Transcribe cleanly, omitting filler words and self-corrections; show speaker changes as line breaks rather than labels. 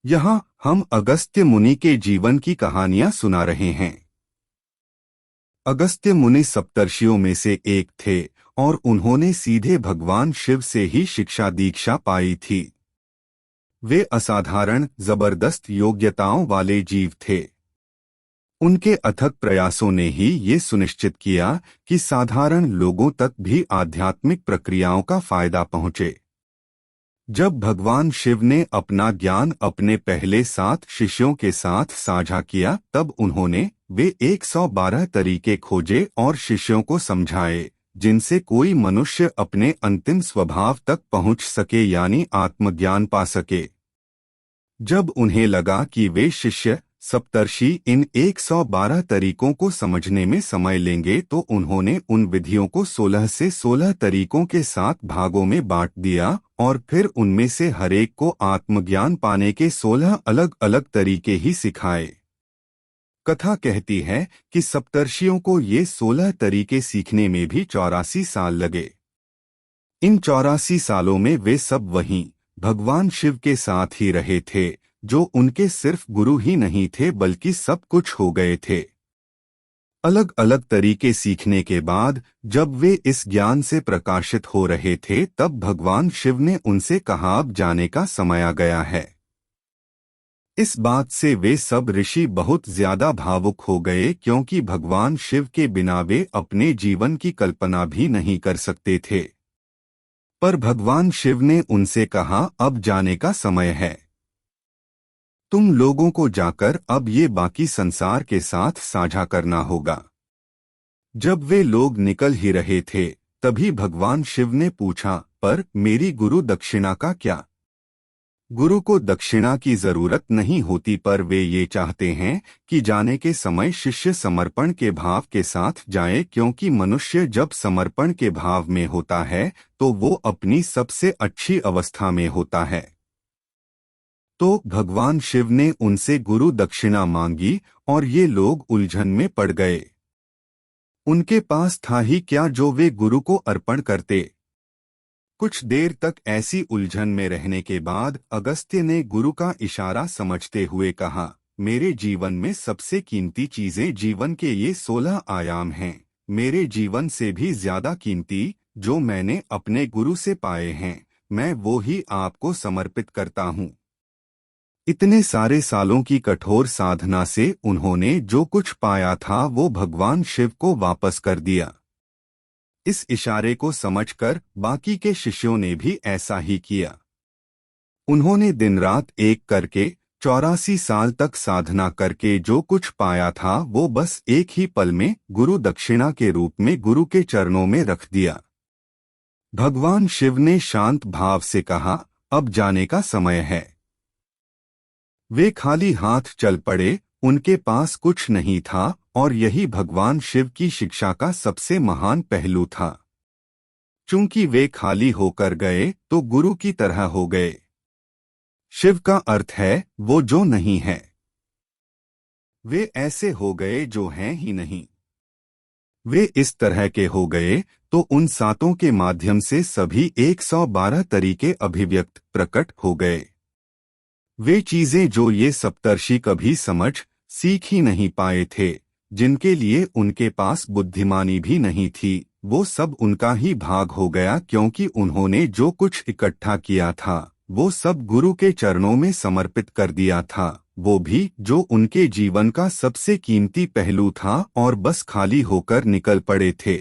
यहाँ हम अगस्त्य मुनि के जीवन की कहानियां सुना रहे हैं। अगस्त्य मुनि सप्तर्षियों में से एक थे और उन्होंने सीधे भगवान शिव से ही शिक्षा दीक्षा पाई थी। वे असाधारण जबरदस्त योग्यताओं वाले जीव थे। उनके अथक प्रयासों ने ही ये सुनिश्चित किया कि साधारण लोगों तक भी आध्यात्मिक प्रक्रियाओं का फायदा पहुंचे। जब भगवान शिव ने अपना ज्ञान अपने पहले 7 शिष्यों के साथ साझा किया, तब उन्होंने वे 112 तरीके खोजे और शिष्यों को समझाए जिनसे कोई मनुष्य अपने अंतिम स्वभाव तक पहुंच सके, यानी आत्मज्ञान पा सके। जब उन्हें लगा कि वे शिष्य सप्तर्षि इन 112 तरीकों को समझने में समय लेंगे, तो उन्होंने उन विधियों को 16 से 16 तरीकों के 7 भागों में बांट दिया और फिर उनमें से हर एक को आत्मज्ञान पाने के 16 अलग अलग तरीके ही सिखाए। कथा कहती है कि सप्तर्षियों को ये 16 तरीके सीखने में भी 84 साल लगे। इन 84 सालों में वे सब वहीं भगवान शिव के साथ ही रहे थे, जो उनके सिर्फ गुरु ही नहीं थे बल्कि सब कुछ हो गए थे। अलग अलग तरीके सीखने के बाद जब वे इस ज्ञान से प्रकाशित हो रहे थे, तब भगवान शिव ने उनसे कहा, अब जाने का समय आ गया है। इस बात से वे सब ऋषि बहुत ज्यादा भावुक हो गए, क्योंकि भगवान शिव के बिना वे अपने जीवन की कल्पना भी नहीं कर सकते थे। पर भगवान शिव ने उनसे कहा, अब जाने का समय है। तुम लोगों को जाकर अब ये बाकी संसार के साथ साझा करना होगा। जब वे लोग निकल ही रहे थे, तभी भगवान शिव ने पूछा, पर मेरी गुरु दक्षिणा का क्या? गुरु को दक्षिणा की जरूरत नहीं होती, पर वे ये चाहते हैं कि जाने के समय शिष्य समर्पण के भाव के साथ जाए, क्योंकि मनुष्य जब समर्पण के भाव में होता है तो वो अपनी सबसे अच्छी अवस्था में होता है। तो भगवान शिव ने उनसे गुरु दक्षिणा मांगी और ये लोग उलझन में पड़ गए। उनके पास था ही क्या जो वे गुरु को अर्पण करते। कुछ देर तक ऐसी उलझन में रहने के बाद अगस्त्य ने गुरु का इशारा समझते हुए कहा, मेरे जीवन में सबसे कीमती चीजें जीवन के ये 16 आयाम हैं, मेरे जीवन से भी ज्यादा कीमती जो मैंने अपने गुरु से पाए हैं, मैं वो ही आपको समर्पित करता हूँ। इतने सारे सालों की कठोर साधना से उन्होंने जो कुछ पाया था वो भगवान शिव को वापस कर दिया। इस इशारे को समझकर बाकी के शिष्यों ने भी ऐसा ही किया। उन्होंने दिन रात एक करके 84 साल तक साधना करके जो कुछ पाया था वो बस एक ही पल में गुरु दक्षिणा के रूप में गुरु के चरणों में रख दिया। भगवान शिव ने शांत भाव से कहा, अब जाने का समय है। वे खाली हाथ चल पड़े, उनके पास कुछ नहीं था और यही भगवान शिव की शिक्षा का सबसे महान पहलू था। चूंकि वे खाली होकर गए तो गुरु की तरह हो गए। शिव का अर्थ है वो जो नहीं है। वे ऐसे हो गए जो हैं ही नहीं। वे इस तरह के हो गए तो उन 7 के माध्यम से सभी 112 तरीके अभिव्यक्त प्रकट हो गए। वे चीजें जो ये सप्तर्षि कभी समझ सीख ही नहीं पाए थे, जिनके लिए उनके पास बुद्धिमानी भी नहीं थी, वो सब उनका ही भाग हो गया, क्योंकि उन्होंने जो कुछ इकट्ठा किया था वो सब गुरु के चरणों में समर्पित कर दिया था, वो भी जो उनके जीवन का सबसे कीमती पहलू था, और बस खाली होकर निकल पड़े थे।